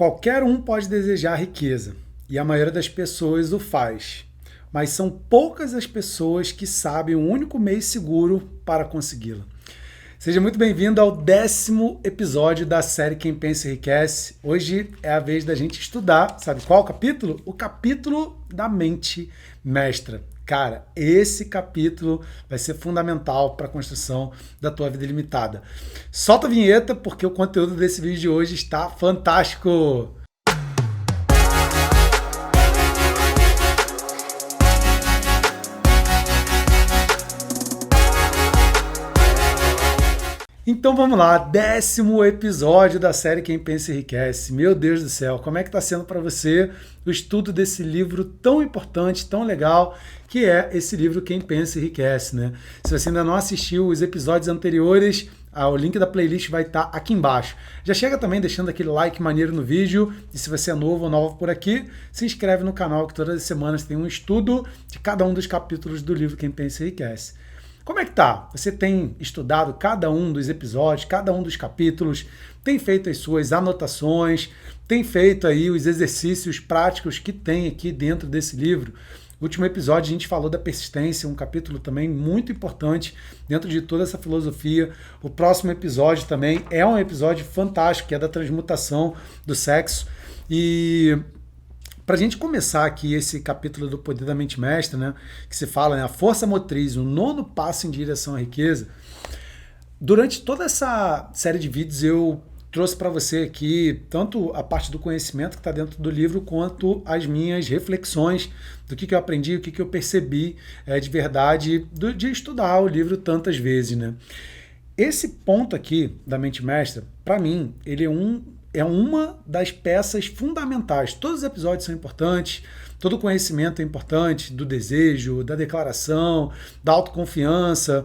Qualquer um pode desejar riqueza, e a maioria das pessoas o faz, mas são poucas as pessoas que sabem o único meio seguro para consegui-la. Seja muito bem-vindo ao 10º episódio da série Quem Pensa Enriquece. Hoje é a vez da gente estudar, sabe qual capítulo? O capítulo da mente mestra. Cara, esse capítulo vai ser fundamental para a construção da tua vida ilimitada. Solta a vinheta, porque o conteúdo desse vídeo de hoje está fantástico! Então vamos lá, 10º episódio da série Quem Pensa Enriquece. Meu Deus do céu, como é que está sendo para você o estudo desse livro tão importante, tão legal, que é esse livro Quem Pensa Enriquece, né? Se você ainda não assistiu os episódios anteriores, o link da playlist vai estar aqui embaixo. Já chega também deixando aquele like maneiro no vídeo, e se você é novo ou nova por aqui, se inscreve no canal que todas as semanas tem um estudo de cada um dos capítulos do livro Quem Pensa Enriquece. Como é que tá? Você tem estudado cada um dos episódios, cada um dos capítulos, tem feito as suas anotações, tem feito aí os exercícios práticos que tem aqui dentro desse livro. No último episódio a gente falou da persistência, um capítulo também muito importante dentro de toda essa filosofia. O próximo episódio também é um episódio fantástico, que é da transmutação do sexo. E para a gente começar aqui esse capítulo do Poder da Mente Mestra, né, que se fala, né, a força motriz, o 9º passo em direção à riqueza, durante toda essa série de vídeos eu trouxe para você aqui tanto a parte do conhecimento que está dentro do livro, quanto as minhas reflexões do que eu aprendi, o que eu percebi de verdade de estudar o livro tantas vezes, né? Esse ponto aqui da Mente Mestra, para mim, ele é uma das peças fundamentais. Todos os episódios são importantes, todo o conhecimento é importante, do desejo, da declaração, da autoconfiança,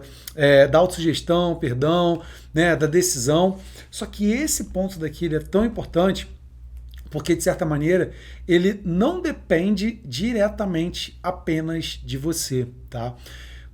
da autossugestão, perdão, né, da decisão. Só que esse ponto daqui ele é tão importante porque, de certa maneira, ele não depende diretamente apenas de você, tá?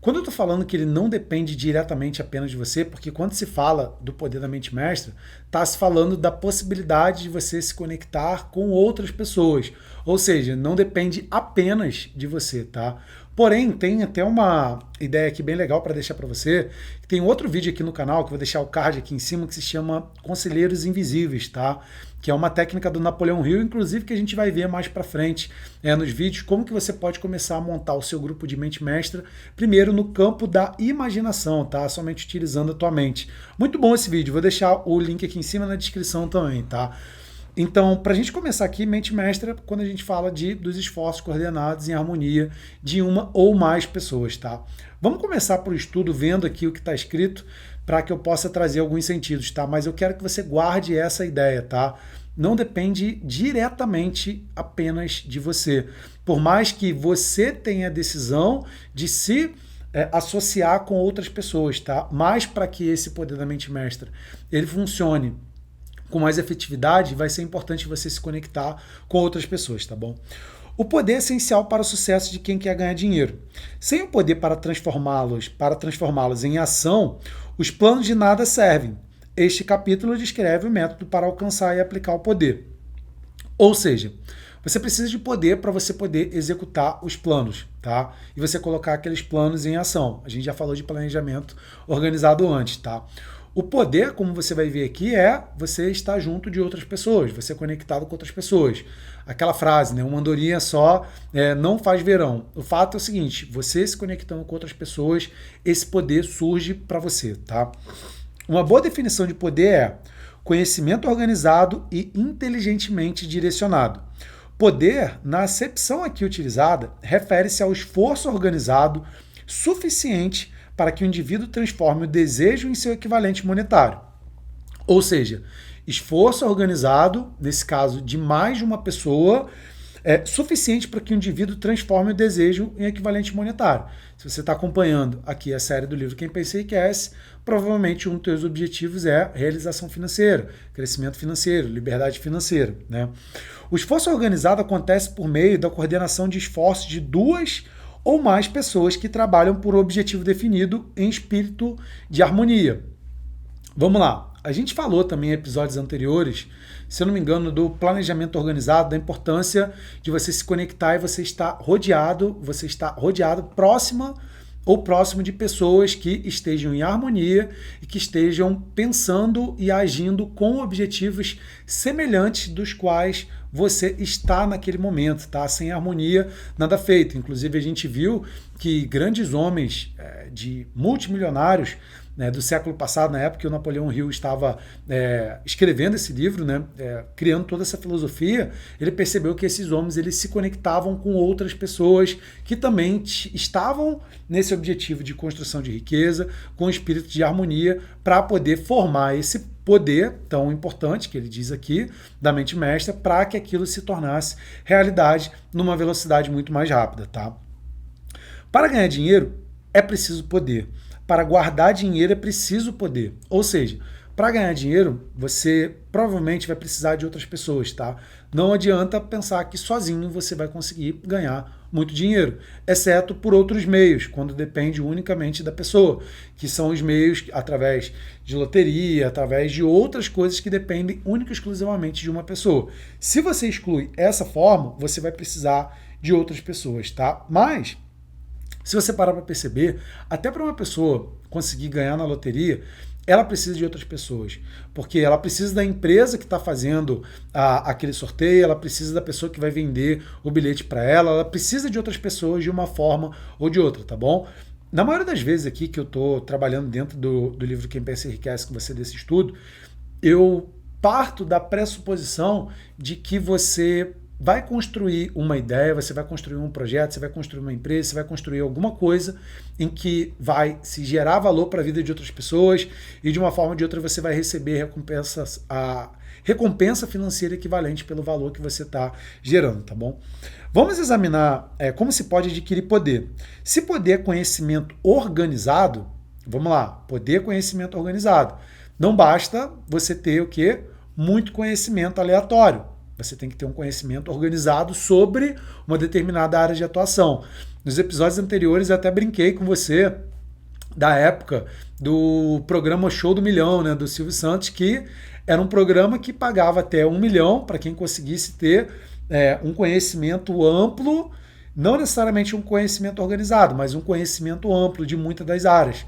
Quando eu estou falando que ele não depende diretamente apenas de você, porque quando se fala do poder da mente mestra, está se falando da possibilidade de você se conectar com outras pessoas. Ou seja, não depende apenas de você, tá? Porém, tem até uma ideia aqui bem legal para deixar para você. Tem outro vídeo aqui no canal, que eu vou deixar o card aqui em cima, que se chama Conselheiros Invisíveis, tá? Que é uma técnica do Napoleão Hill, inclusive que a gente vai ver mais para frente nos vídeos, como que você pode começar a montar o seu grupo de mente mestra, primeiro no campo da imaginação, tá? Somente utilizando a tua mente. Muito bom esse vídeo, vou deixar o link aqui em cima na descrição também, tá? Então, para a gente começar aqui, mente mestra, quando a gente fala dos esforços coordenados em harmonia de uma ou mais pessoas, tá? Vamos começar por estudo vendo aqui o que está escrito para que eu possa trazer alguns sentidos, tá? Mas eu quero que você guarde essa ideia, tá? Não depende diretamente apenas de você. Por mais que você tenha a decisão de se associar com outras pessoas, tá? Mas para que esse poder da mente mestra ele funcione com mais efetividade, vai ser importante você se conectar com outras pessoas, tá bom? O poder é essencial para o sucesso de quem quer ganhar dinheiro. Sem o poder para transformá-los em ação, os planos de nada servem. Este capítulo descreve o método para alcançar e aplicar o poder. Ou seja, você precisa de poder para você poder executar os planos, tá? E você colocar aqueles planos em ação. A gente já falou de planejamento organizado antes, tá? O poder, como você vai ver aqui, é você estar junto de outras pessoas, você conectado com outras pessoas. Aquela frase, né? Uma andorinha só não faz verão. O fato é o seguinte, você se conectando com outras pessoas, esse poder surge para você, tá? Uma boa definição de poder é conhecimento organizado e inteligentemente direcionado. Poder, na acepção aqui utilizada, refere-se ao esforço organizado suficiente para que o indivíduo transforme o desejo em seu equivalente monetário. Ou seja, esforço organizado, nesse caso de mais de uma pessoa, é suficiente para que o indivíduo transforme o desejo em equivalente monetário. Se você está acompanhando aqui a série do livro Quem Pensa Enriquece, provavelmente um dos seus objetivos é realização financeira, crescimento financeiro, liberdade financeira, né? O esforço organizado acontece por meio da coordenação de esforços de duas ou mais pessoas que trabalham por um objetivo definido em espírito de harmonia. Vamos lá. A gente falou também em episódios anteriores, se eu não me engano, do planejamento organizado, da importância de você se conectar e você estar rodeado próxima ou próximo de pessoas que estejam em harmonia e que estejam pensando e agindo com objetivos semelhantes dos quais você está naquele momento, tá? Sem harmonia, nada feito. Inclusive, a gente viu que grandes homens de multimilionários, né, do século passado, na época que o Napoleão Hill estava escrevendo esse livro, né, criando toda essa filosofia, ele percebeu que esses homens eles se conectavam com outras pessoas que também estavam nesse objetivo de construção de riqueza, com espírito de harmonia, para poder formar esse poder tão importante, que ele diz aqui, da mente mestra, para que aquilo se tornasse realidade numa velocidade muito mais rápida. Tá? Para ganhar dinheiro, é preciso poder. Para guardar dinheiro é preciso poder. Ou seja, para ganhar dinheiro, você provavelmente vai precisar de outras pessoas, tá? Não adianta pensar que sozinho você vai conseguir ganhar muito dinheiro, exceto por outros meios, quando depende unicamente da pessoa, que são os meios através de loteria, através de outras coisas que dependem única e exclusivamente de uma pessoa. Se você exclui essa forma, você vai precisar de outras pessoas, tá? Mas se você parar para perceber, até para uma pessoa conseguir ganhar na loteria, ela precisa de outras pessoas, porque ela precisa da empresa que está fazendo aquele sorteio, ela precisa da pessoa que vai vender o bilhete para ela precisa de outras pessoas de uma forma ou de outra, tá bom? Na maioria das vezes aqui que eu estou trabalhando dentro do livro Quem Pensa Enriquece, com você desse estudo, eu parto da pressuposição de que você vai construir uma ideia, você vai construir um projeto, você vai construir uma empresa, você vai construir alguma coisa em que vai se gerar valor para a vida de outras pessoas e de uma forma ou de outra você vai receber a recompensa financeira equivalente pelo valor que você está gerando, tá bom? Vamos examinar como se pode adquirir poder. Se poder é conhecimento organizado, vamos lá, poder é conhecimento organizado. Não basta você ter o quê? Muito conhecimento aleatório. Você tem que ter um conhecimento organizado sobre uma determinada área de atuação. Nos episódios anteriores eu até brinquei com você da época do programa Show do Milhão, né, do Silvio Santos, que era um programa que pagava até 1 milhão para quem conseguisse ter um conhecimento amplo, não necessariamente um conhecimento organizado, mas um conhecimento amplo de muitas das áreas.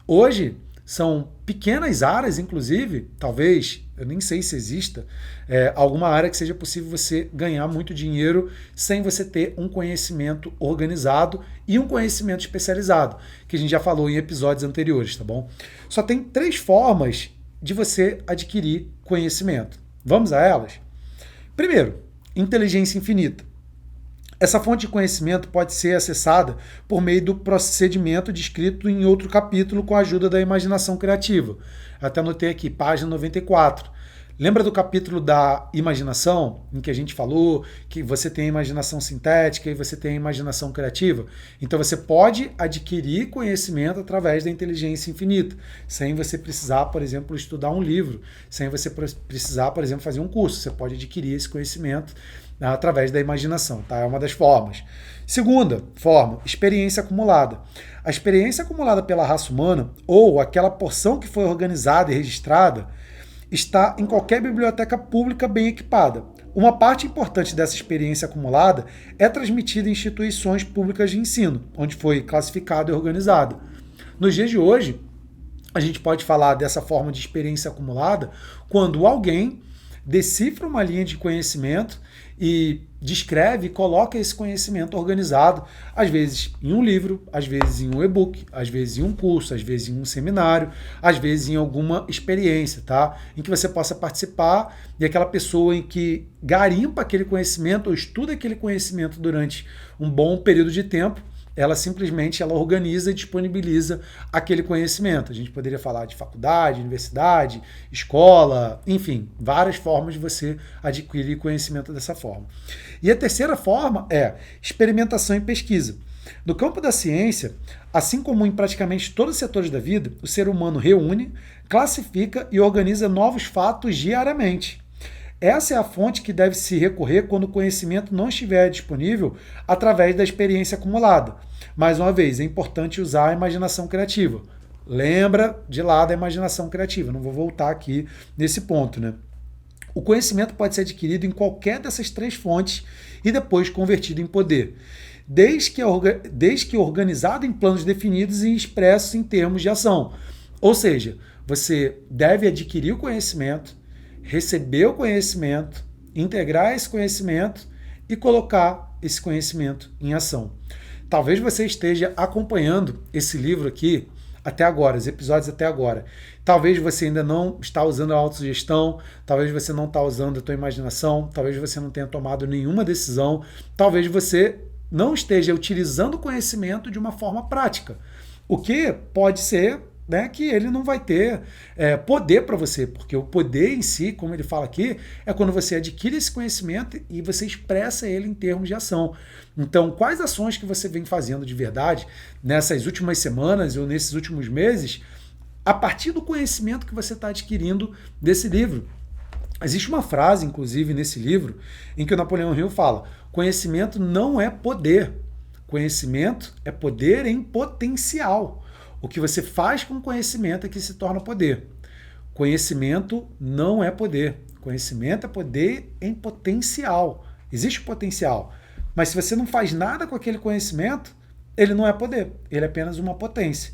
Hoje, são pequenas áreas, inclusive, talvez, eu nem sei se exista, alguma área que seja possível você ganhar muito dinheiro sem você ter um conhecimento organizado e um conhecimento especializado, que a gente já falou em episódios anteriores, tá bom? Só tem 3 formas de você adquirir conhecimento. Vamos a elas? Primeiro, inteligência infinita. Essa fonte de conhecimento pode ser acessada por meio do procedimento descrito em outro capítulo com a ajuda da imaginação criativa. Até anotei aqui, página 94. Lembra do capítulo da imaginação, em que a gente falou que você tem a imaginação sintética e você tem a imaginação criativa? Então você pode adquirir conhecimento através da inteligência infinita, sem você precisar, por exemplo, estudar um livro, sem você precisar, por exemplo, fazer um curso. Você pode adquirir esse conhecimento através da imaginação, tá? É uma das formas. Segunda forma, experiência acumulada. A experiência acumulada pela raça humana, ou aquela porção que foi organizada e registrada, está em qualquer biblioteca pública bem equipada. Uma parte importante dessa experiência acumulada é transmitida em instituições públicas de ensino, onde foi classificada e organizada. Nos dias de hoje, a gente pode falar dessa forma de experiência acumulada quando alguém decifra uma linha de conhecimento e descreve e coloca esse conhecimento organizado, às vezes em um livro, às vezes em um e-book, às vezes em um curso, às vezes em um seminário, às vezes em alguma experiência, tá? Em que você possa participar e aquela pessoa em que garimpa aquele conhecimento ou estuda aquele conhecimento durante um bom período de tempo, ela simplesmente organiza e disponibiliza aquele conhecimento. A gente poderia falar de faculdade, universidade, escola, enfim, várias formas de você adquirir conhecimento dessa forma. E a terceira forma é experimentação e pesquisa. No campo da ciência, assim como em praticamente todos os setores da vida, o ser humano reúne, classifica e organiza novos fatos diariamente. Essa é a fonte que deve se recorrer quando o conhecimento não estiver disponível através da experiência acumulada. Mais uma vez, é importante usar a imaginação criativa. lembra de lá da imaginação criativa, não vou voltar aqui nesse ponto, né? O conhecimento pode ser adquirido em qualquer dessas três fontes e depois convertido em poder, desde que organizado em planos definidos e expressos em termos de ação. Ou seja, você deve adquirir o conhecimento, receber o conhecimento, integrar esse conhecimento e colocar esse conhecimento em ação. Talvez você esteja acompanhando esse livro aqui até agora, os episódios até agora. Talvez você ainda não está usando a autossugestão, talvez você não está usando a tua imaginação, talvez você não tenha tomado nenhuma decisão, talvez você não esteja utilizando o conhecimento de uma forma prática. O que pode ser, né, que ele não vai ter poder para você, porque o poder em si, como ele fala aqui, é quando você adquire esse conhecimento e você expressa ele em termos de ação. Então, quais ações que você vem fazendo de verdade nessas últimas semanas ou nesses últimos meses, a partir do conhecimento que você está adquirindo desse livro? Existe uma frase, inclusive, nesse livro, em que o Napoleão Hill fala: conhecimento não é poder, conhecimento é poder em potencial. O que você faz com conhecimento é que se torna poder. Conhecimento não é poder. Conhecimento é poder em potencial. Existe potencial. Mas se você não faz nada com aquele conhecimento, ele não é poder. Ele é apenas uma potência.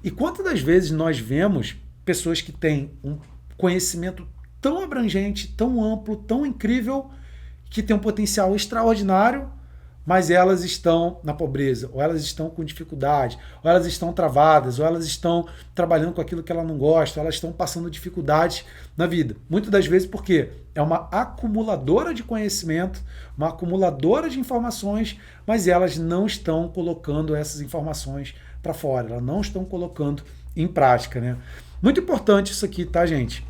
E quantas das vezes nós vemos pessoas que têm um conhecimento tão abrangente, tão amplo, tão incrível, que tem um potencial extraordinário, mas elas estão na pobreza, ou elas estão com dificuldade, ou elas estão travadas, ou elas estão trabalhando com aquilo que ela não gosta, ou elas estão passando dificuldades na vida. Muitas das vezes porque é uma acumuladora de conhecimento, uma acumuladora de informações, mas elas não estão colocando essas informações para fora, elas não estão colocando em prática, né? Muito importante isso aqui, tá, gente?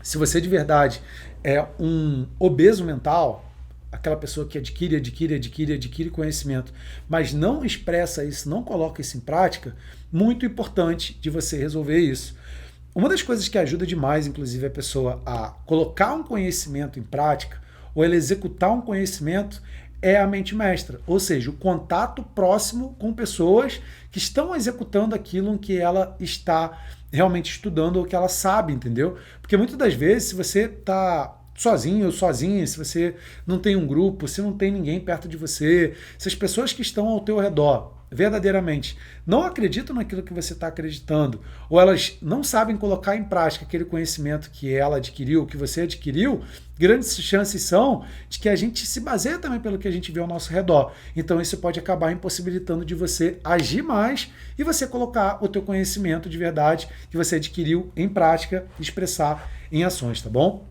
Se você de verdade é um obeso mental, aquela pessoa que adquire conhecimento, mas não expressa isso, não coloca isso em prática, muito importante de você resolver isso. Uma das coisas que ajuda demais, inclusive, a pessoa a colocar um conhecimento em prática, ou ela executar um conhecimento, é a mente mestra, ou seja, o contato próximo com pessoas que estão executando aquilo em que ela está realmente estudando ou que ela sabe, entendeu? Porque muitas das vezes, se você está sozinho ou sozinha, se você não tem um grupo, se não tem ninguém perto de você, se as pessoas que estão ao teu redor verdadeiramente não acreditam naquilo que você está acreditando, ou elas não sabem colocar em prática aquele conhecimento que ela adquiriu, que você adquiriu, grandes chances são de que a gente se baseia também pelo que a gente vê ao nosso redor. Então isso pode acabar impossibilitando de você agir mais e você colocar o teu conhecimento de verdade que você adquiriu em prática e expressar em ações, tá bom?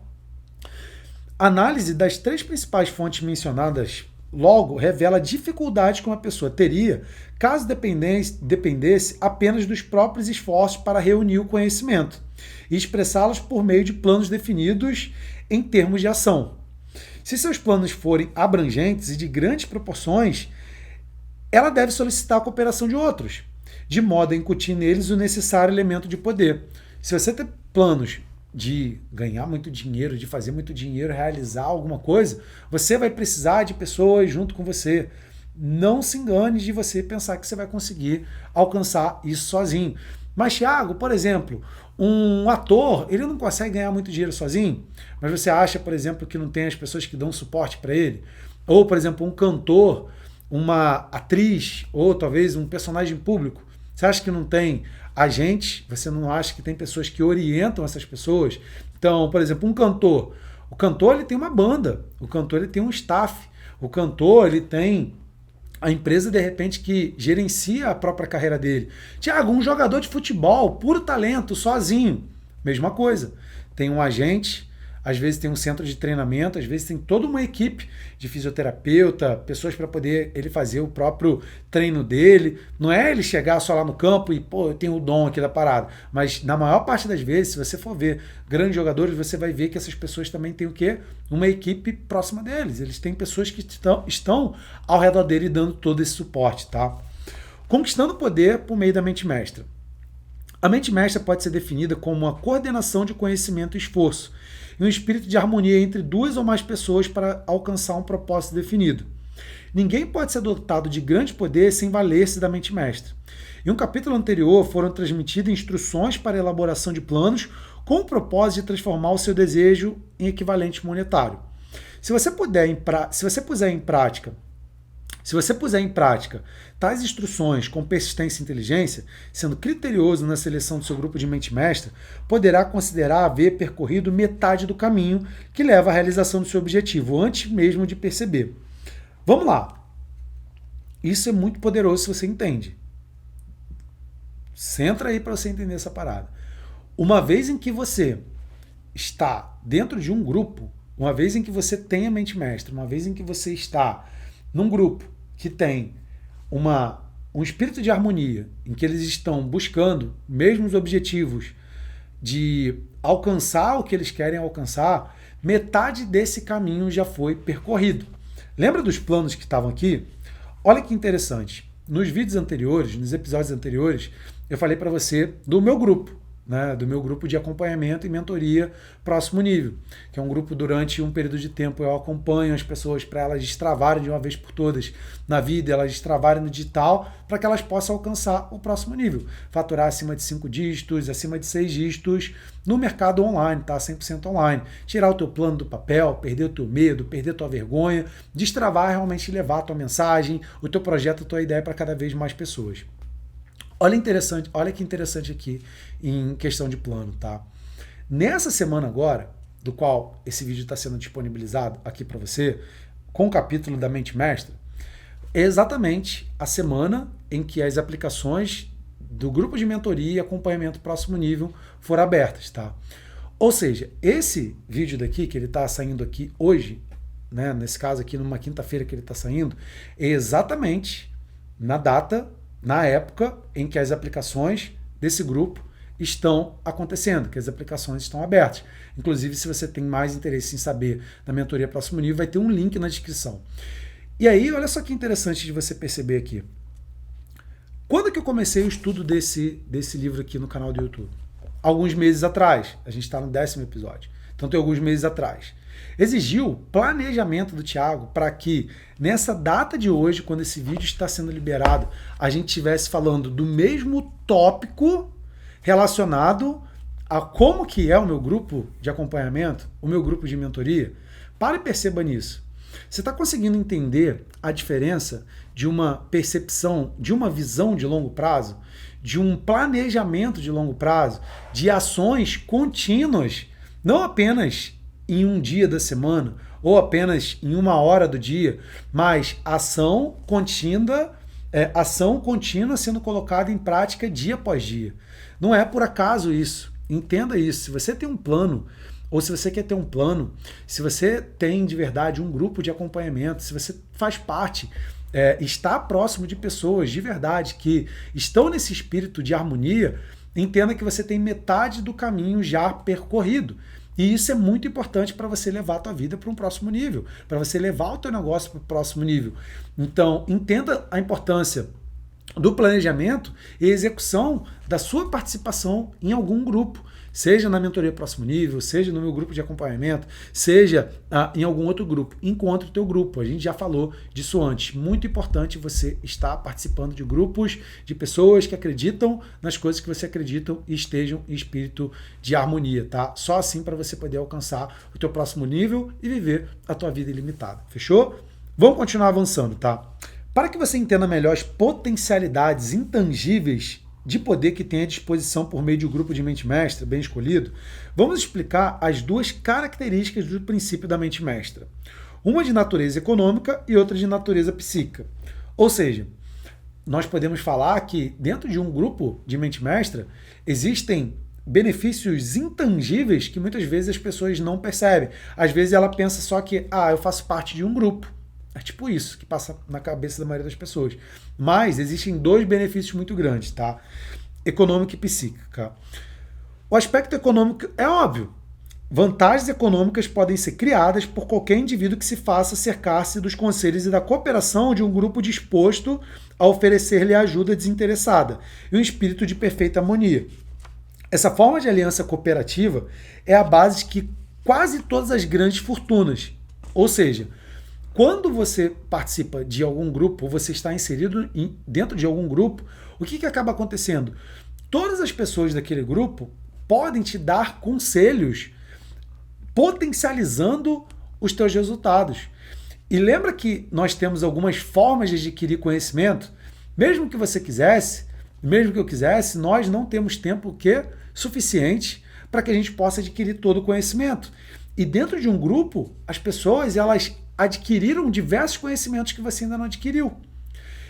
A análise das três principais fontes mencionadas logo revela a dificuldade que uma pessoa teria caso dependesse apenas dos próprios esforços para reunir o conhecimento e expressá-los por meio de planos definidos em termos de ação. Se seus planos forem abrangentes e de grandes proporções, ela deve solicitar a cooperação de outros, de modo a incutir neles o necessário elemento de poder. Se você tem planos de ganhar muito dinheiro, de fazer muito dinheiro, realizar alguma coisa, você vai precisar de pessoas junto com você. Não se engane de você pensar que você vai conseguir alcançar isso sozinho. Mas, Thiago, por exemplo, um ator, ele não consegue ganhar muito dinheiro sozinho, mas você acha, por exemplo, que não tem as pessoas que dão suporte para ele? Ou, por exemplo, um cantor, uma atriz, ou talvez um personagem público, você acha que não tem agente? Você não acha que tem pessoas que orientam essas pessoas? Então, por exemplo, um cantor. O cantor ele tem uma banda, o cantor ele tem um staff, o cantor ele tem a empresa, de repente, que gerencia a própria carreira dele. Tiago, um jogador de futebol, puro talento, sozinho. Mesma coisa. Tem um agente, às vezes tem um centro de treinamento, às vezes tem toda uma equipe de fisioterapeuta, pessoas para poder ele fazer o próprio treino dele. Não é ele chegar só lá no campo e, pô, eu tenho o dom aqui da parada. Mas na maior parte das vezes, se você for ver grandes jogadores, você vai ver que essas pessoas também têm o quê? Uma equipe próxima deles. Eles têm pessoas que estão ao redor dele dando todo esse suporte, tá? Conquistando poder por meio da mente mestra. A mente mestra pode ser definida como uma coordenação de conhecimento e esforço, e um espírito de harmonia entre duas ou mais pessoas para alcançar um propósito definido. Ninguém pode ser dotado de grande poder sem valer-se da mente mestra. Em um capítulo anterior foram transmitidas instruções para a elaboração de planos com o propósito de transformar o seu desejo em equivalente monetário. Se você puser em prática tais instruções com persistência e inteligência, sendo criterioso na seleção do seu grupo de mente mestra, poderá considerar haver percorrido metade do caminho que leva à realização do seu objetivo, antes mesmo de perceber. Vamos lá. Isso é muito poderoso se você entende. Centra aí para você entender essa parada. Uma vez em que você está dentro de um grupo, uma vez em que você tem a mente mestra, uma vez em que você está num grupo que tem um espírito de harmonia, em que eles estão buscando mesmos objetivos de alcançar o que eles querem alcançar, metade desse caminho já foi percorrido. Lembra dos planos que estavam aqui? Olha que interessante. Nos vídeos anteriores, nos episódios anteriores, eu falei para você do meu grupo, né, do meu grupo de acompanhamento e mentoria próximo nível, que é um grupo durante um período de tempo eu acompanho as pessoas para elas destravarem de uma vez por todas na vida, elas destravarem no digital, para que elas possam alcançar o próximo nível, faturar acima de 5 dígitos, acima de 6 dígitos no mercado online, tá? 100% online. Tirar o teu plano do papel, perder o teu medo, perder a tua vergonha, destravar e realmente levar a tua mensagem, o teu projeto, a tua ideia para cada vez mais pessoas. Olha que interessante aqui em questão de plano, tá? Nessa semana agora, do qual esse vídeo está sendo disponibilizado aqui para você, com o capítulo da Mente Mestra, é exatamente a semana em que as aplicações do grupo de mentoria e acompanhamento próximo nível foram abertas, tá? Ou seja, esse vídeo daqui, que ele está saindo aqui hoje, né, nesse caso aqui numa quinta-feira que ele está saindo, é exatamente na época em que as aplicações desse grupo estão acontecendo, que as aplicações estão abertas. Inclusive, se você tem mais interesse em saber da mentoria próximo nível, vai ter um link na descrição. E aí, olha só que interessante de você perceber aqui. Quando que eu comecei o estudo desse livro aqui no canal do YouTube? Alguns meses atrás. A gente está no 10º episódio. Então, tem alguns meses atrás. Exigiu planejamento do Thiago para que nessa data de hoje, quando esse vídeo está sendo liberado, a gente estivesse falando do mesmo tópico relacionado a como que é o meu grupo de acompanhamento, o meu grupo de mentoria. Para e perceba nisso. Você está conseguindo entender a diferença de uma percepção, de uma visão de longo prazo, de um planejamento de longo prazo, de ações contínuas, não apenas em um dia da semana ou apenas em uma hora do dia, mas ação contínua sendo colocada em prática dia após dia. Não é por acaso isso. Entenda isso. Se você tem um plano, ou se você quer ter um plano, se você tem de verdade um grupo de acompanhamento, se você faz parte, está próximo de pessoas de verdade que estão nesse espírito de harmonia, entenda que você tem metade do caminho já percorrido. E isso é muito importante para você levar a tua vida para um próximo nível, para você levar o teu negócio para o próximo nível. Então, entenda a importância do planejamento e execução da sua participação em algum grupo, seja na mentoria próximo nível, seja no meu grupo de acompanhamento, seja em algum outro grupo. Encontre o teu grupo, a gente já falou disso antes. Muito importante você estar participando de grupos de pessoas que acreditam nas coisas que você acredita e estejam em espírito de harmonia, tá? Só assim para você poder alcançar o teu próximo nível e viver a tua vida ilimitada. Fechou? Vamos continuar avançando, tá? Para que você entenda melhor as potencialidades intangíveis de poder que tem à disposição por meio de um grupo de mente mestra bem escolhido, vamos explicar as duas características do princípio da mente mestra. Uma de natureza econômica e outra de natureza psíquica. Ou seja, nós podemos falar que dentro de um grupo de mente mestra existem benefícios intangíveis que muitas vezes as pessoas não percebem. Às vezes ela pensa só que, eu faço parte de um grupo. É tipo isso que passa na cabeça da maioria das pessoas. Mas existem dois benefícios muito grandes, tá? Econômica e psíquica. O aspecto econômico é óbvio. Vantagens econômicas podem ser criadas por qualquer indivíduo que se faça cercar-se dos conselhos e da cooperação de um grupo disposto a oferecer-lhe ajuda desinteressada e um espírito de perfeita harmonia. Essa forma de aliança cooperativa é a base de que quase todas as grandes fortunas, ou seja, Quando você participa de algum grupo, ou você está inserido dentro de algum grupo, o que acaba acontecendo? Todas as pessoas daquele grupo podem te dar conselhos potencializando os teus resultados. E lembra que nós temos algumas formas de adquirir conhecimento? Mesmo que você quisesse, mesmo que eu quisesse, nós não temos tempo suficiente para que a gente possa adquirir todo o conhecimento. E dentro de um grupo, as pessoas elas adquiriram diversos conhecimentos que você ainda não adquiriu.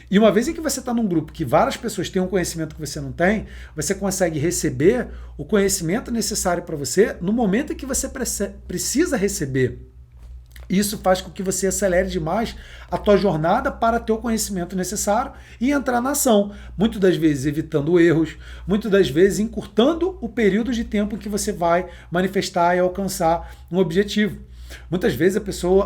E uma vez em que você está num grupo que várias pessoas têm um conhecimento que você não tem, você consegue receber o conhecimento necessário para você no momento em que você precisa receber. Isso faz com que você acelere demais a tua jornada para ter o conhecimento necessário e entrar na ação. Muitas das vezes evitando erros, muitas das vezes encurtando o período de tempo em que você vai manifestar e alcançar um objetivo. Muitas vezes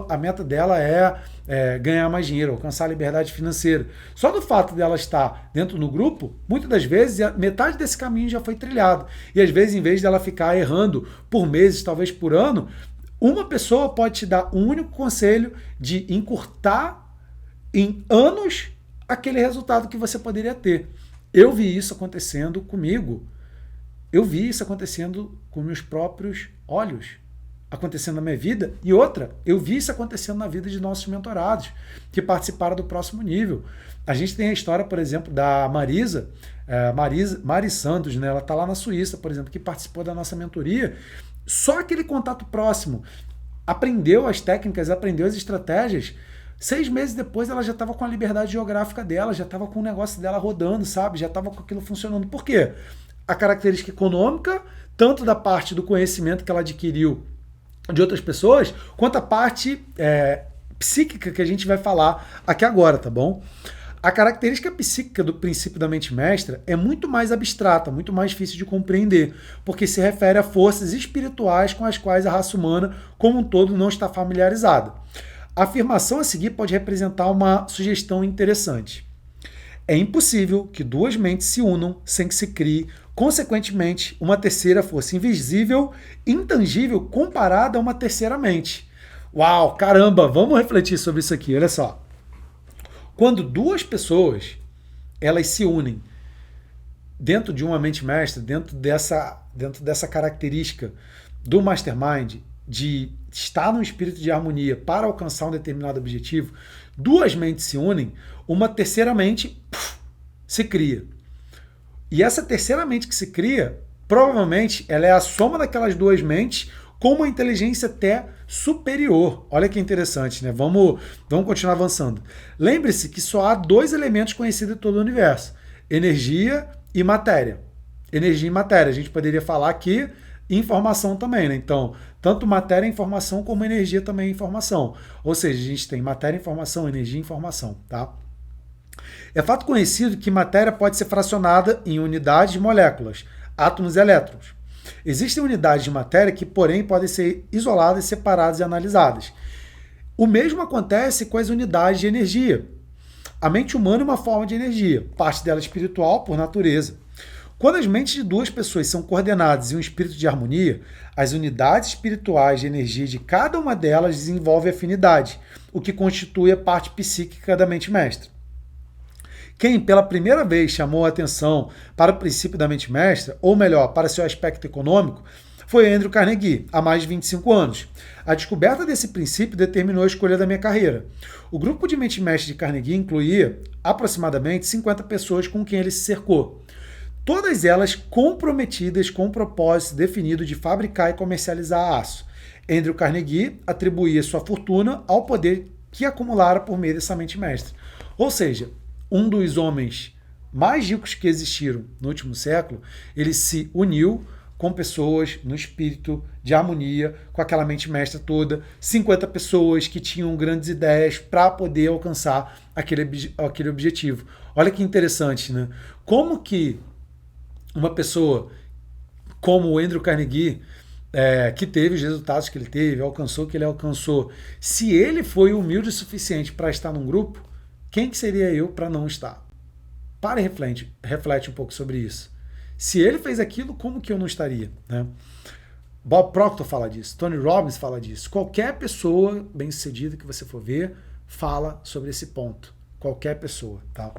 a meta dela é ganhar mais dinheiro, alcançar a liberdade financeira. Só do fato dela estar dentro do grupo, muitas das vezes metade desse caminho já foi trilhado. E às vezes, em vez dela ficar errando por meses, talvez por ano, uma pessoa pode te dar um único conselho de encurtar em anos aquele resultado que você poderia ter. Eu vi isso acontecendo comigo. Eu vi isso acontecendo com meus próprios olhos. Acontecendo na minha vida. E outra, eu vi isso acontecendo na vida de nossos mentorados que participaram do próximo nível. A gente tem a história, por exemplo, da Mari Santos, né? Ela está lá na Suíça, por exemplo, que participou da nossa mentoria. Só aquele contato próximo, aprendeu as técnicas, aprendeu as estratégias. 6 meses depois ela já estava com a liberdade geográfica dela, já estava com o negócio dela rodando, sabe? Já estava com aquilo funcionando. Por quê? A característica econômica, tanto da parte do conhecimento que ela adquiriu de outras pessoas, quanto a parte psíquica que a gente vai falar aqui agora, tá bom? A característica psíquica do princípio da mente mestra é muito mais abstrata, muito mais difícil de compreender, porque se refere a forças espirituais com as quais a raça humana como um todo não está familiarizada. A afirmação a seguir pode representar uma sugestão interessante. É impossível que duas mentes se unam sem que se crie, consequentemente, uma terceira força invisível, intangível, comparada a uma terceira mente. Uau, caramba, vamos refletir sobre isso aqui, olha só. Quando duas pessoas elas se unem dentro de uma mente mestra, dentro dessa característica do mastermind, de estar num espírito de harmonia para alcançar um determinado objetivo, duas mentes se unem, uma terceira mente se cria. E essa terceira mente que se cria, provavelmente, ela é a soma daquelas duas mentes com uma inteligência até superior. Olha que interessante, né? Vamos continuar avançando. Lembre-se que só há 2 elementos conhecidos em todo o universo: energia e matéria. Energia e matéria. A gente poderia falar aqui informação também, né? Então, tanto matéria é informação, como energia também é informação. Ou seja, a gente tem matéria, informação, energia e informação, tá? É fato conhecido que matéria pode ser fracionada em unidades de moléculas, átomos e elétrons. Existem unidades de matéria que, porém, podem ser isoladas, separadas e analisadas. O mesmo acontece com as unidades de energia. A mente humana é uma forma de energia, parte dela espiritual por natureza. Quando as mentes de duas pessoas são coordenadas em um espírito de harmonia, as unidades espirituais de energia de cada uma delas desenvolvem afinidade, o que constitui a parte psíquica da mente mestra. Quem pela primeira vez chamou a atenção para o princípio da mente mestra, ou melhor, para seu aspecto econômico, foi Andrew Carnegie, há mais de 25 anos. A descoberta desse princípio determinou a escolha da minha carreira. O grupo de mente mestre de Carnegie incluía aproximadamente 50 pessoas com quem ele se cercou. Todas elas comprometidas com o propósito definido de fabricar e comercializar aço. Andrew Carnegie atribuía sua fortuna ao poder que acumulara por meio dessa mente mestra. Ou seja, um dos homens mais ricos que existiram no último século, ele se uniu com pessoas no espírito de harmonia, com aquela mente mestra toda, 50 pessoas que tinham grandes ideias para poder alcançar aquele objetivo. Olha que interessante, né? Como que uma pessoa como o Andrew Carnegie, que teve os resultados que ele teve, alcançou o que ele alcançou, se ele foi humilde o suficiente para estar num grupo, quem que seria eu para não estar? Para e reflete um pouco sobre isso. Se ele fez aquilo, como que eu não estaria? Né? Bob Proctor fala disso, Tony Robbins fala disso. Qualquer pessoa bem-sucedida que você for ver fala sobre esse ponto. Qualquer pessoa, tá?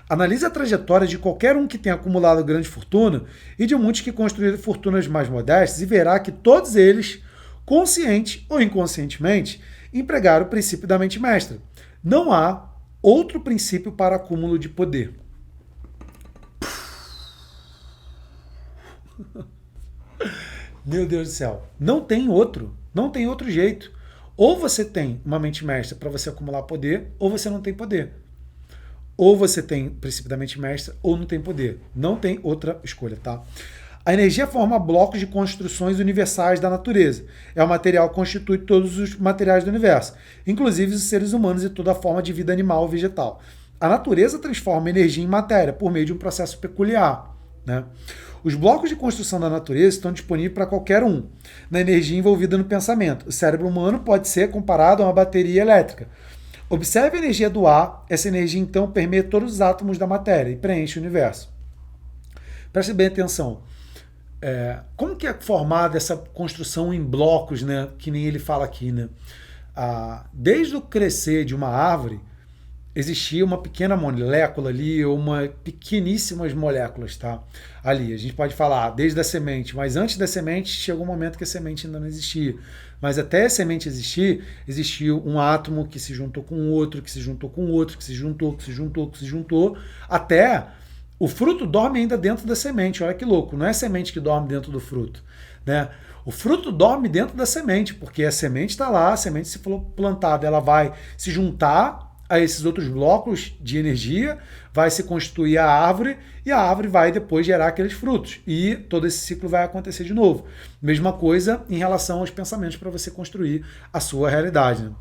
Analise a trajetória de qualquer um que tenha acumulado grande fortuna e de muitos que construíram fortunas mais modestas e verá que todos eles, consciente ou inconscientemente, empregaram o princípio da mente mestra. Não há outro princípio para acúmulo de poder. Meu Deus do céu. Não tem outro. Não tem outro jeito. Ou você tem uma mente mestra para você acumular poder, ou você não tem poder. Ou você tem o princípio da mente mestra, ou não tem poder. Não tem outra escolha, tá? A energia forma blocos de construções universais da natureza. É o material que constitui todos os materiais do universo, inclusive os seres humanos e toda forma de vida animal ou vegetal. A natureza transforma energia em matéria por meio de um processo peculiar, né? Os blocos de construção da natureza estão disponíveis para qualquer um, na energia envolvida no pensamento. O cérebro humano pode ser comparado a uma bateria elétrica. Observe a energia do ar, essa energia então permeia todos os átomos da matéria e preenche o universo. Preste bem atenção. Como que é formada essa construção em blocos, né? Que nem ele fala aqui, né? Desde o crescer de uma árvore, existia uma pequena molécula ali, ou uma pequeníssimas moléculas, tá? Ali, a gente pode falar desde a semente, mas antes da semente chegou um momento que a semente ainda não existia. Mas até a semente existir, existiu um átomo que se juntou com outro, que se juntou com outro, que se juntou, que se juntou, que se juntou, até o fruto dorme ainda dentro da semente. Olha que louco, não é a semente que dorme dentro do fruto, né? O fruto dorme dentro da semente, porque a semente está lá, a semente se for plantada, ela vai se juntar a esses outros blocos de energia, vai se constituir a árvore e a árvore vai depois gerar aqueles frutos. E todo esse ciclo vai acontecer de novo. Mesma coisa em relação aos pensamentos para você construir a sua realidade, né?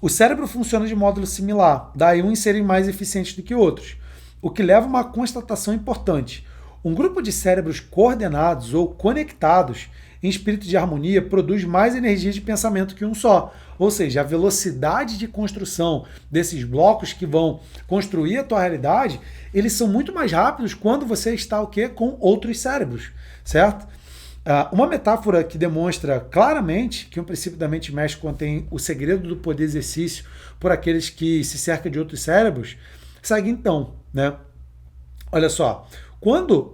O cérebro funciona de módulo similar, daí uns serem mais eficientes do que outros, o que leva a uma constatação importante. Um grupo de cérebros coordenados ou conectados em espírito de harmonia produz mais energia de pensamento que um só. Ou seja, a velocidade de construção desses blocos que vão construir a tua realidade, eles são muito mais rápidos quando você está o quê? Com outros cérebros, certo? Uma metáfora que demonstra claramente que um princípio da mente mestra contém o segredo do poder exercício por aqueles que se cercam de outros cérebros, segue então, né? Olha só, quando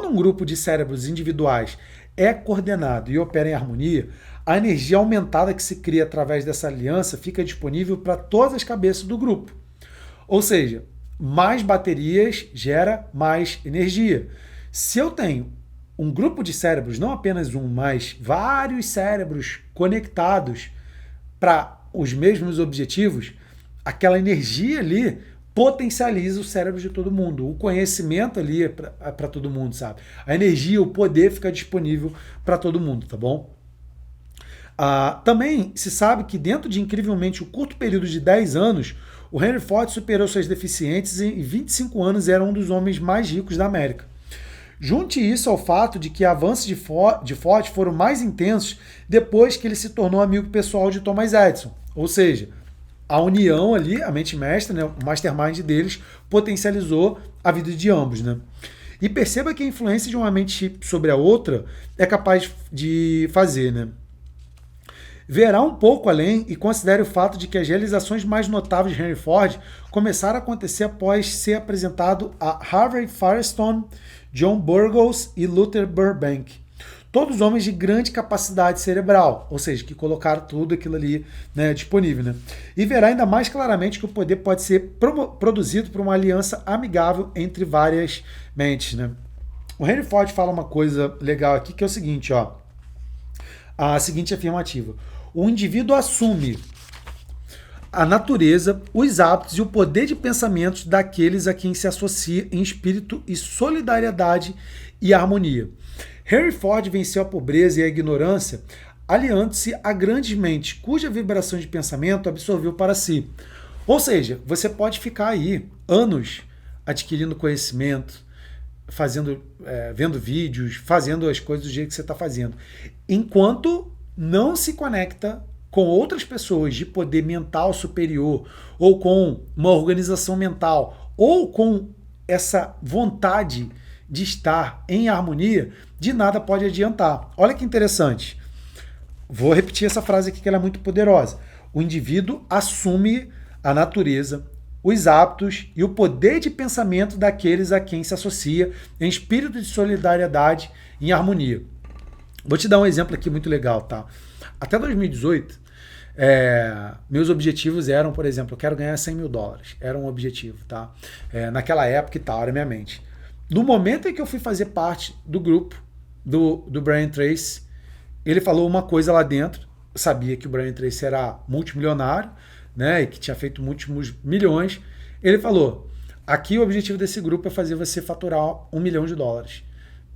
um grupo de cérebros individuais é coordenado e opera em harmonia, a energia aumentada que se cria através dessa aliança fica disponível para todas as cabeças do grupo. Ou seja, mais baterias gera mais energia. Se eu tenho um grupo de cérebros, não apenas um, mas vários cérebros conectados para os mesmos objetivos, aquela energia ali potencializa o cérebro de todo mundo. O conhecimento ali é para todo mundo, sabe? A energia, o poder fica disponível para todo mundo, tá bom? Também se sabe que dentro de incrivelmente um curto período de 10 anos, o Henry Ford superou suas deficiências e em 25 anos era um dos homens mais ricos da América. Junte isso ao fato de que avanços de Ford foram mais intensos depois que ele se tornou amigo pessoal de Thomas Edison. Ou seja, a união ali, a mente mestra, né, o mastermind deles, potencializou a vida de ambos, né? E perceba que a influência de uma mente sobre a outra é capaz de fazer, né? Verá um pouco além e considere o fato de que as realizações mais notáveis de Henry Ford começaram a acontecer após ser apresentado a Harvey Firestone, John Burgos e Luther Burbank. Todos homens de grande capacidade cerebral, ou seja, que colocaram tudo aquilo ali, né, disponível, né? E verá ainda mais claramente que o poder pode ser produzido por uma aliança amigável entre várias mentes, né? O Henry Ford fala uma coisa legal aqui, que é o seguinte, ó, a seguinte afirmativa: o indivíduo assume a natureza, os hábitos e o poder de pensamentos daqueles a quem se associa em espírito e solidariedade e harmonia. Henry Ford venceu a pobreza e a ignorância aliando-se a grandes mentes cuja vibração de pensamento absorveu para si. Ou seja, você pode ficar aí anos adquirindo conhecimento, vendo vídeos, fazendo as coisas do jeito que você está fazendo, enquanto não se conecta com outras pessoas de poder mental superior, ou com uma organização mental, ou com essa vontade de estar em harmonia, de nada pode adiantar. Olha que interessante. Vou repetir essa frase aqui que ela é muito poderosa. O indivíduo assume a natureza, os hábitos e o poder de pensamento daqueles a quem se associa em espírito de solidariedade e em harmonia. Vou te dar um exemplo aqui muito legal, tá? Até 2018, meus objetivos eram, por exemplo, eu quero ganhar $100 mil. Era um objetivo, tá? Naquela época e tal, era minha mente. No momento em que eu fui fazer parte do grupo do Brian Tracy, ele falou uma coisa lá dentro. Eu sabia que o Brian Tracy era multimilionário, né, e que tinha feito múltiplos milhões. Ele falou: aqui o objetivo desse grupo é fazer você faturar $1 milhão.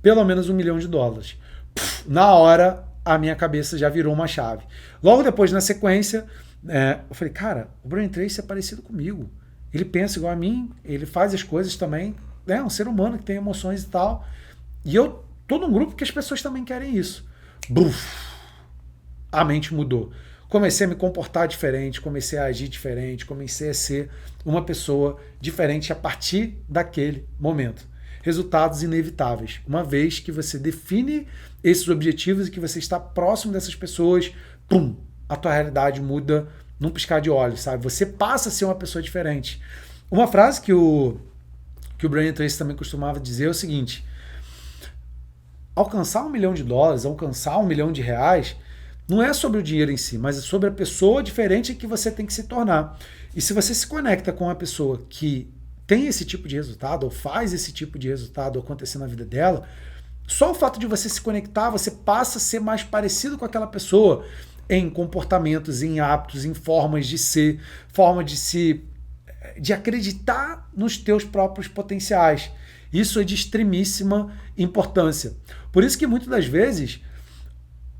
Pelo menos $1 milhão. Na hora, a minha cabeça já virou uma chave. Logo depois, na sequência, eu falei, cara, o Brian Tracy é parecido comigo. Ele pensa igual a mim, ele faz as coisas também. É um ser humano que tem emoções e tal. E eu tô num grupo que as pessoas também querem isso. Buf, a mente mudou. Comecei a me comportar diferente, comecei a agir diferente, comecei a ser uma pessoa diferente a partir daquele momento. Resultados inevitáveis. Uma vez que você define esses objetivos e que você está próximo dessas pessoas, pum, a tua realidade muda num piscar de olhos, sabe? Você passa a ser uma pessoa diferente. Uma frase que o Brian Tracy também costumava dizer é o seguinte: alcançar $1 milhão, alcançar $1 milhão, não é sobre o dinheiro em si, mas é sobre a pessoa diferente que você tem que se tornar. E se você se conecta com uma pessoa que tem esse tipo de resultado, ou faz esse tipo de resultado acontecer na vida dela, só o fato de você se conectar, você passa a ser mais parecido com aquela pessoa em comportamentos, em hábitos, em formas de ser, forma de acreditar nos teus próprios potenciais. Isso é de extremíssima importância. Por isso que muitas das vezes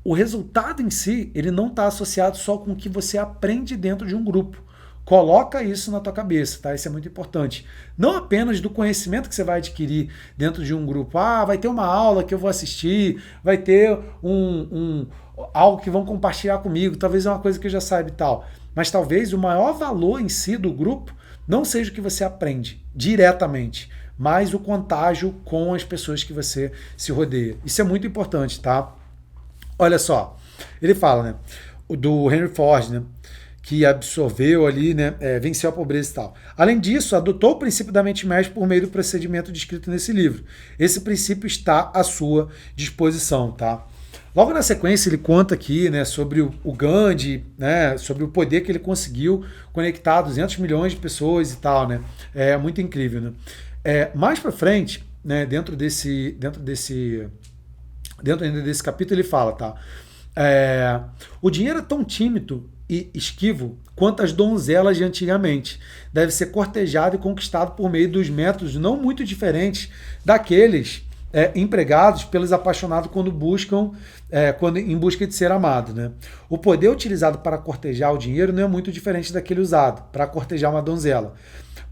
o resultado em si, ele não está associado só com o que você aprende dentro de um grupo. Coloca isso na tua cabeça, tá? Isso é muito importante. Não apenas do conhecimento que você vai adquirir dentro de um grupo. Ah, vai ter uma aula que eu vou assistir, vai ter algo que vão compartilhar comigo, talvez é uma coisa que eu já saiba e tal. Mas talvez o maior valor em si do grupo não seja o que você aprende diretamente, mas o contágio com as pessoas que você se rodeia. Isso é muito importante, tá? Olha só, ele fala, né, do Henry Ford, né, que absorveu ali, né, venceu a pobreza e tal. Além disso, adotou o princípio da mente mestre por meio do procedimento descrito nesse livro. Esse princípio está à sua disposição, tá? Logo na sequência ele conta aqui, né, sobre o Gandhi, né, sobre o poder que ele conseguiu conectar 200 milhões de pessoas e tal, né? É muito incrível, né? Mais para frente, né, dentro ainda desse capítulo ele fala, tá? O dinheiro é tão tímido e esquivo quanto as donzelas de antigamente. Deve ser cortejado e conquistado por meio dos métodos não muito diferentes daqueles empregados pelos apaixonados quando em busca de ser amado, né? O poder utilizado para cortejar o dinheiro não é muito diferente daquele usado para cortejar uma donzela.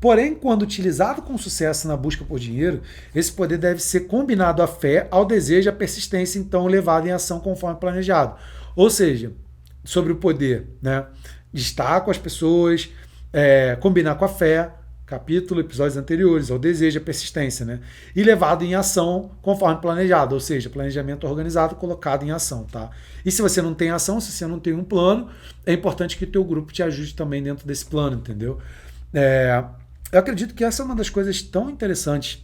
Porém, quando utilizado com sucesso na busca por dinheiro, esse poder deve ser combinado à fé, ao desejo, à persistência, então levado em ação conforme planejado. Ou seja, sobre o poder, né, de estar com as pessoas, combinar com a fé, capítulo, episódios anteriores, ao desejo, à persistência, né, e levado em ação conforme planejado, ou seja, planejamento organizado colocado em ação, tá? E se você não tem ação, se você não tem um plano, é importante que o teu grupo te ajude também dentro desse plano, entendeu? Eu acredito que essa é uma das coisas tão interessantes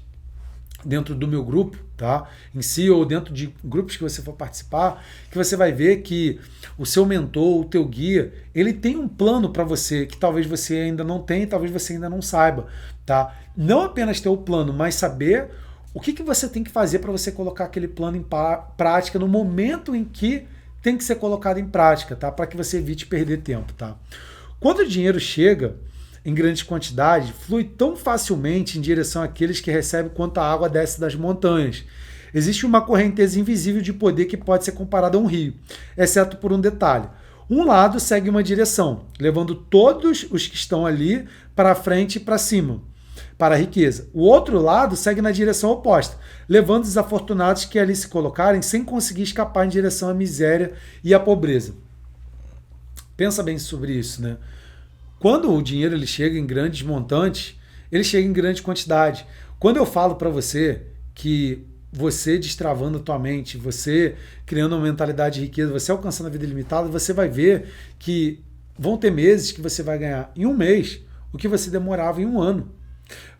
dentro do meu grupo, tá? Em si, ou dentro de grupos que você for participar, que você vai ver que o seu mentor, o teu guia, ele tem um plano para você que talvez você ainda não tenha, talvez você ainda não saiba, tá? Não apenas ter o plano, mas saber o que você tem que fazer para você colocar aquele plano em prática no momento em que tem que ser colocado em prática, tá? Para que você evite perder tempo, tá? Quando o dinheiro chega em grande quantidade, flui tão facilmente em direção àqueles que recebem quanto a água desce das montanhas. Existe uma correnteza invisível de poder que pode ser comparada a um rio, exceto por um detalhe. Um lado segue uma direção, levando todos os que estão ali para frente e para cima, para a riqueza. O outro lado segue na direção oposta, levando os desafortunados que ali se colocarem sem conseguir escapar em direção à miséria e à pobreza. Pensa bem sobre isso, né? Quando o dinheiro ele chega em grandes montantes, ele chega em grande quantidade. Quando eu falo para você que você destravando a tua mente, você criando uma mentalidade de riqueza, você alcançando a vida ilimitada, você vai ver que vão ter meses que você vai ganhar em um mês o que você demorava em um ano.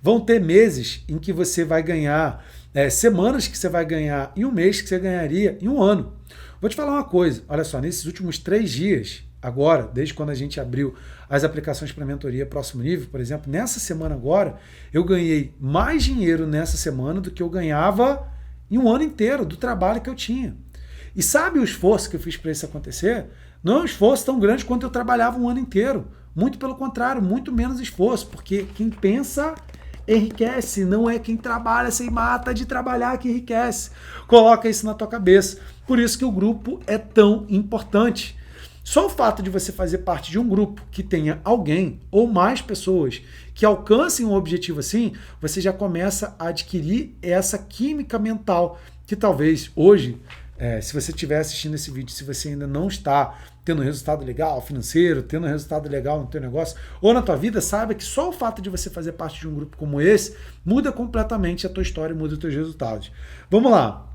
Vão ter meses em que você vai ganhar, semanas que você vai ganhar em um mês que você ganharia em um ano. Vou te falar uma coisa, olha só, nesses últimos 3 dias, agora, desde quando a gente abriu as aplicações para mentoria próximo nível, por exemplo, nessa semana agora, eu ganhei mais dinheiro nessa semana do que eu ganhava em um ano inteiro do trabalho que eu tinha. E sabe o esforço que eu fiz para isso acontecer? Não é um esforço tão grande quanto eu trabalhava um ano inteiro. Muito pelo contrário, muito menos esforço, porque quem pensa enriquece, não é quem trabalha sem mata de trabalhar que enriquece. Coloca isso na tua cabeça. Por isso que o grupo é tão importante. Só o fato de você fazer parte de um grupo que tenha alguém ou mais pessoas que alcancem um objetivo assim, você já começa a adquirir essa química mental que talvez hoje, se você estiver assistindo esse vídeo, se você ainda não está tendo um resultado legal financeiro, tendo um resultado legal no teu negócio ou na tua vida, saiba que só o fato de você fazer parte de um grupo como esse muda completamente a tua história, muda os teus resultados. Vamos lá.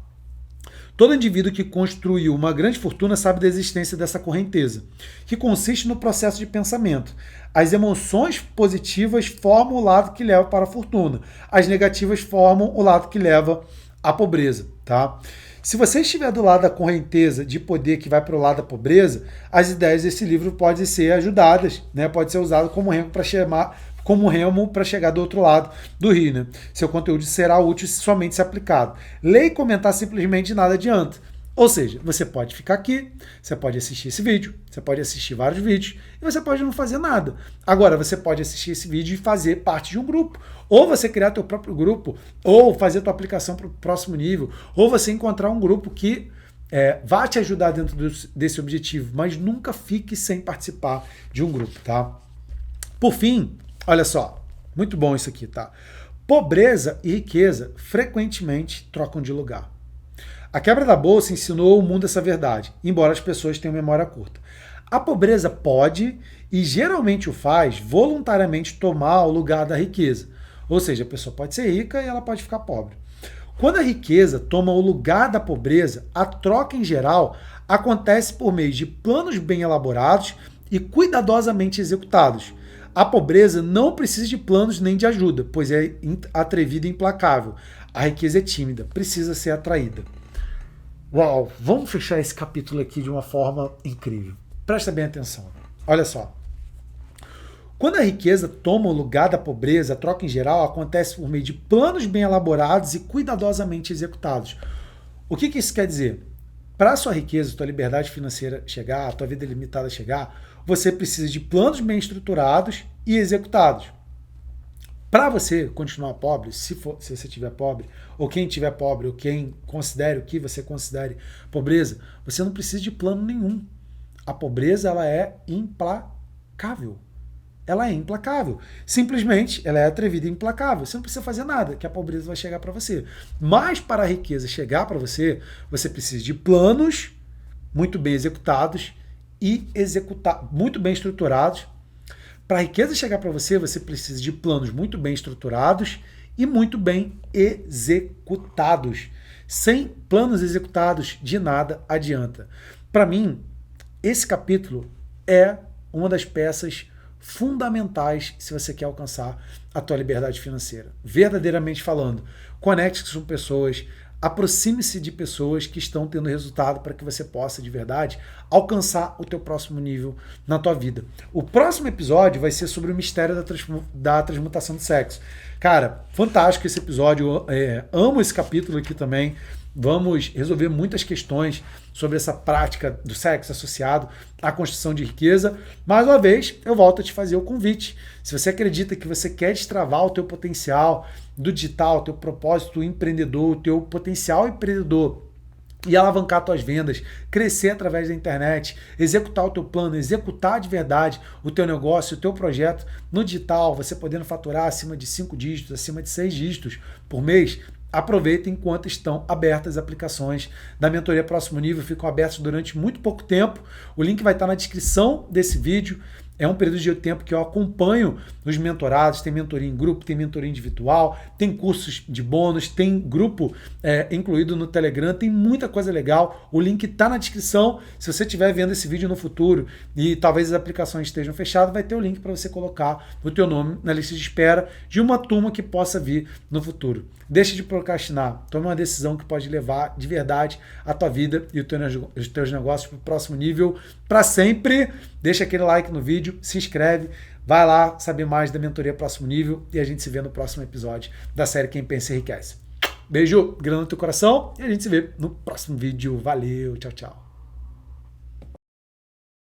Todo indivíduo que construiu uma grande fortuna sabe da existência dessa correnteza, que consiste no processo de pensamento. As emoções positivas formam o lado que leva para a fortuna, as negativas formam o lado que leva à pobreza, tá? Se você estiver do lado da correnteza de poder que vai para o lado da pobreza, as ideias desse livro podem ser ajudadas, né? Pode ser usado como remo para chegar do outro lado do rio, né? Seu conteúdo será útil somente se aplicado. Ler e comentar simplesmente de nada adianta. Ou seja, você pode ficar aqui, você pode assistir esse vídeo, você pode assistir vários vídeos e você pode não fazer nada. Agora, você pode assistir esse vídeo e fazer parte de um grupo. Ou você criar teu próprio grupo, ou fazer tua aplicação para o próximo nível, ou você encontrar um grupo que vai te ajudar dentro desse objetivo, mas nunca fique sem participar de um grupo, tá? Por fim, olha só, muito bom isso aqui, tá? Pobreza e riqueza frequentemente trocam de lugar. A quebra da bolsa ensinou o mundo essa verdade, embora as pessoas tenham memória curta. A pobreza pode, e geralmente o faz, voluntariamente tomar o lugar da riqueza. Ou seja, a pessoa pode ser rica e ela pode ficar pobre. Quando a riqueza toma o lugar da pobreza, a troca em geral acontece por meio de planos bem elaborados e cuidadosamente executados. A pobreza não precisa de planos nem de ajuda, pois é atrevida e implacável. A riqueza é tímida, precisa ser atraída. Uau, vamos fechar esse capítulo aqui de uma forma incrível. Presta bem atenção. Olha só. Quando a riqueza toma o lugar da pobreza, a troca em geral acontece por meio de planos bem elaborados e cuidadosamente executados. O que isso quer dizer? Para a sua riqueza, tua liberdade financeira chegar, a tua vida ilimitada chegar, você precisa de planos bem estruturados e executados. Para você continuar pobre, se você estiver pobre, ou quem estiver pobre, ou quem considere o que você considere pobreza, você não precisa de plano nenhum. A pobreza, ela é implacável. Ela é implacável. Simplesmente, ela é atrevida e implacável. Você não precisa fazer nada, que a pobreza vai chegar para você. Mas para a riqueza chegar para você, você precisa de planos muito bem executados e muito bem estruturados. Para a riqueza chegar para você, você precisa de planos muito bem estruturados e muito bem executados. Sem planos executados, de nada adianta. Para mim, esse capítulo é uma das peças fundamentais se você quer alcançar a tua liberdade financeira. Verdadeiramente falando, conecte-se com pessoas, aproxime-se de pessoas que estão tendo resultado para que você possa, de verdade, alcançar o teu próximo nível na tua vida. O próximo episódio vai ser sobre o mistério da transmutação do sexo. Cara, fantástico esse episódio, amo esse capítulo aqui também. Vamos resolver muitas questões sobre essa prática do sexo associado à construção de riqueza. Mais uma vez, eu volto a te fazer o convite. Se você acredita que você quer destravar o teu potencial do digital, o teu propósito empreendedor, o teu potencial empreendedor e alavancar tuas vendas, crescer através da internet, executar o teu plano, executar de verdade o teu negócio, o teu projeto no digital, você podendo faturar acima de 5 dígitos, acima de 6 dígitos por mês, aproveita enquanto estão abertas as aplicações da mentoria Próximo Nível, ficam abertas durante muito pouco tempo. O link vai estar na descrição desse vídeo. é um período de tempo que eu acompanho os mentorados, tem mentoria em grupo, tem mentoria individual, tem cursos de bônus, tem grupo incluído no Telegram, tem muita coisa legal. O link está na descrição. Se você estiver vendo esse vídeo no futuro e talvez as aplicações estejam fechadas, vai ter o link para você colocar o teu nome na lista de espera de uma turma que possa vir no futuro. Deixa de procrastinar, tome uma decisão que pode levar de verdade a tua vida e os teus negócios para o próximo nível para sempre. Deixa aquele like no vídeo, se inscreve, vai lá saber mais da mentoria próximo nível e a gente se vê no próximo episódio da série Quem Pensa Enriquece. Beijo grande no teu coração e a gente se vê no próximo vídeo. Valeu, tchau, tchau.